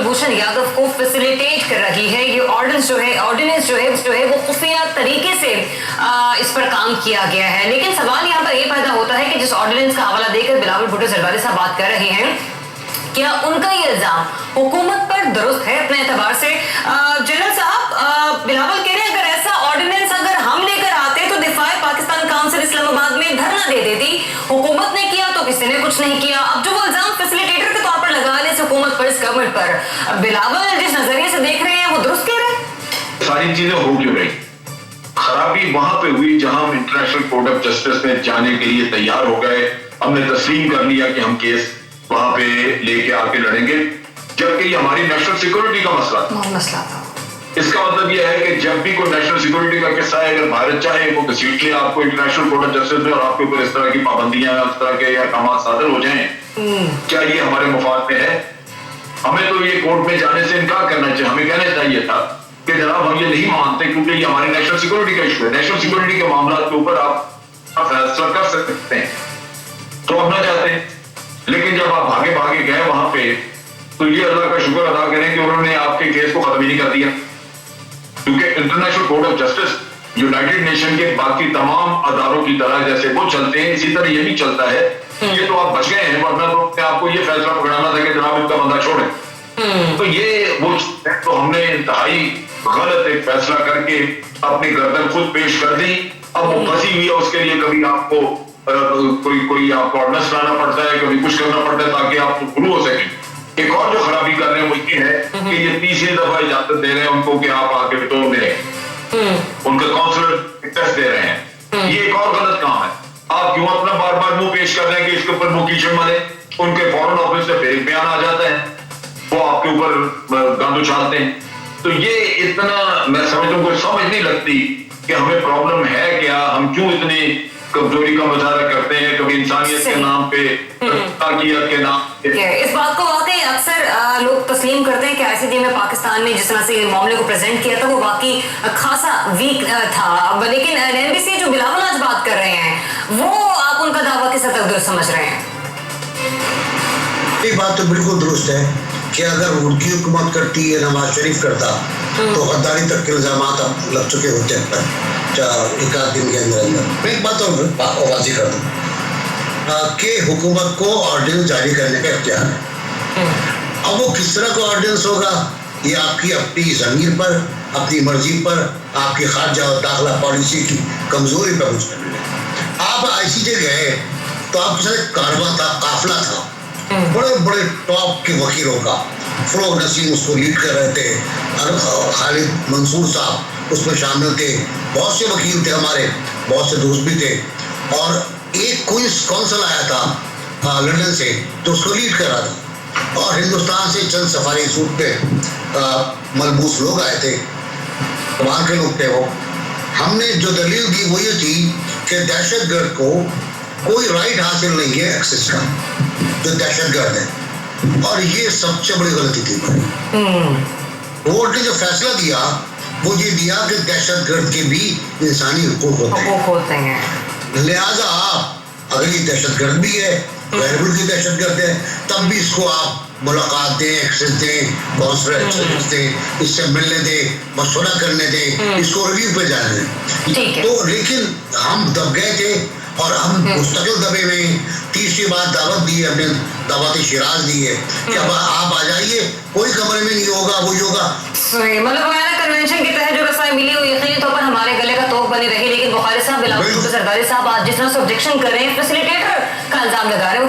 कुलभूषण यादव को फैसिलिटेट कर रही है। ये ऑर्डिनेंस जो है वो खुफिया तरीके से इस पर काम किया गया है। लेकिन सवाल यहाँ पर ये पैदा होता है कि जिस ऑर्डिनेंस का हवाला देकर बिलावल भुट्टो जरदारी साहब बात कर रहे हैं, क्या उनका ये इल्जाम हुकूमत पर दुरुस्त है अपने एतबार से? जनरल साहब, बिलावल कह रहे हैं अगर ऐसा ऑर्डिनेंस अगर हम लेकर आते तो दिफाए पाकिस्तान काउंसिल इस्लामाबाद में धरना दे देती। हुकूमत ने किया तो किसी ने कुछ नहीं किया। अब जो वो इल्जाम फैसिलिटेटर के तौर पर लगा रहे इस हुकूमत पर, इस गवर्नमेंट पर, बिलावल जिस नजरिए से देख रहे हैं वो दुरुस्त कह रहे हैं? सारी चीजें हो क्यों रही? खराबी वहां पे हुई जहां हम इंटरनेशनल कोर्ट ऑफ जस्टिस में जाने के लिए तैयार हो गए। हमने तस्लीम कर लिया कि हम केस वहां पे लेके आके लड़ेंगे, जबकि ये हमारी नेशनल सिक्योरिटी का मसला था। इसका मतलब यह है कि जब भी कोई नेशनल सिक्योरिटी का किस्सा है, अगर भारत चाहे वो घसीट ले आपको इंटरनेशनल कोर्ट ऑफ जस्टिस में और आपके ऊपर इस तरह की पाबंदियां इस तरह के या काम सादर हो जाएं, क्या ये हमारे मुफाद में है? हमें तो ये कोर्ट में जाने से इनकार करना चाहिए। हमें कहना चाहिए था कि जनाब हम ये नहीं मानते क्योंकि ये हमारी नेशनल सिक्योरिटी का इशू है। नेशनल सिक्योरिटी के मामला के ऊपर आप फैसला कर सकते हैं तो हम ना चाहते हैं, लेकिन जब आप भागे भागे गए वहां पे तो ये अल्लाह का शुक्र अदा करें कि उन्होंने आपके केस को खत्म ही नहीं कर दिया, क्योंकि international court of justice United nation के बाकी तमाम अदारों की तरह जैसे वो चलते हैं इसी तरह ये भी चलता है। ये तो आप बच गए हैं, वरना तो आपको ये फैसला पकड़ाना था कि जनाब इनका बंदा छोड़े। तो ये वो तो हमने इंतहाई गलत एक फैसला करके अपनी गर्दन खुद पेश कर दी। अब वो फंसी हुई है, उसके लिए कभी आपको कोई आपको ऑर्डिनेंस लाना पड़ता है, कभी कुछ करना पड़ता है ताकि आप शुरू हो सके। एक और जो खराबी कर रहे हैं वो ये है कि ये तीसरी दफा इजाजत दे रहे हैं उनको कि आप आके तो उनका काउंसलर टेस्ट दे रहे हैं। ये एक और गलत काम है। आप क्यों अपना बार बार मुंह पेश कर रहे हैं कि इसके ऊपर मुंह कीचड़ मले? उनके फॉरेन ऑफिस से फिर एक बयान आ जाता है, वो आपके ऊपर गंद उछालते हैं। तो ये इतना मैं समझता हूँ समझ नहीं लगती कि हमें प्रॉब्लम है क्या, हम क्यों इतनी कमजोरी का मुजाहरा करते हैं, कभी इंसानियत के नाम पे, ताकियत के नाम पे। इस बात को वाकई अक्सर लोग तस्लीम करते हैं कि आईसीजे में पाकिस्तान ने जिस तरह से मामले को प्रेजेंट किया था वो वाकई खासा वीक था। लेकिन एनबीसी जो बिलावल आज बात कर रहे हैं वो आप उनका दावा किस हद तक दुरुस्त समझ रहे हैं? ये बात तो बिल्कुल दुरुस्त है कि अगर उनकी हुकूमत करती है, नवाज शरीफ करता तो गद्दारी तक के इल्जाम लग चुके होते हैं एक आध दिन के अंदर। मैं एक बात और वाज़ेह कर दूं कि हुकूमत को ऑर्डिनेंस जारी करने का इख्तियार है। अब वो किस तरह का ऑर्डिनेंस होगा ये आपकी अपनी ज़मीर पर, अपनी मर्जी पर, आपकी खारजा और दाखिला पॉलिसी की कमजोरी पर कुछ करने। आप आईसीजे गए तो आपके साथ कारवां था, काफिला था बड़े बड़े टॉप के वकीलों का। फरोग नसीम उसको लीड कर रहे थे, खालिद मंसूर साहब उसमें शामिल थे, बहुत से वकील थे हमारे, बहुत से दोस्त भी थे। और एक क्वींस काउंसिल आया था लंदन से तो उसको लीड कर रहा था। और हिंदुस्तान से चंद सफारी सूट पे मलबूस लोग आए थे, वहाँ के लोग थे वो। हमने जो दलील दी वो ये थी कि दहशतगर्द को कोई राइट हासिल नहीं है एक्सेस का, जो दहशतगर्द है। और ये सबसे बड़ी गलती थी। कोर्ट ने जो फैसला दिया वो ये दिया कि दहशतगर्द के भी इंसानी हुकूक होते हैं। लिहाजा आप अगर ये दहशतगर्द भी है, गैरमुल्की की दहशतगर्द है, तब भी इसको आप मुलाकात दें, एक्सेस दें, काउंसलर एक्सेस दें, इससे मिलने दें, मशवरा करने दें, इसको रिव्यू पे जाने दें। तो लेकिन हम दब गए थे और हम मुस्तकिल दबे में तीसरी बार दावत दी है, हमने दावत शिराज दी है कि अब आप आ जाइए, कोई कमरे में नहीं होगा, वो होगा। मतलब वयाना कन्वेंशन के तहत जो रसाई मिली हुई यकीनी तौर पर हमारे गले का तोप बनी रही। लेकिन बुखारी साहब, बिलावल भुट्टो जरदारी साहब आज जिस तरह से ऑब्जेक्शन कर रहे हैं, फैसिलिटेटर का इल्जाम लगा रहे हैं,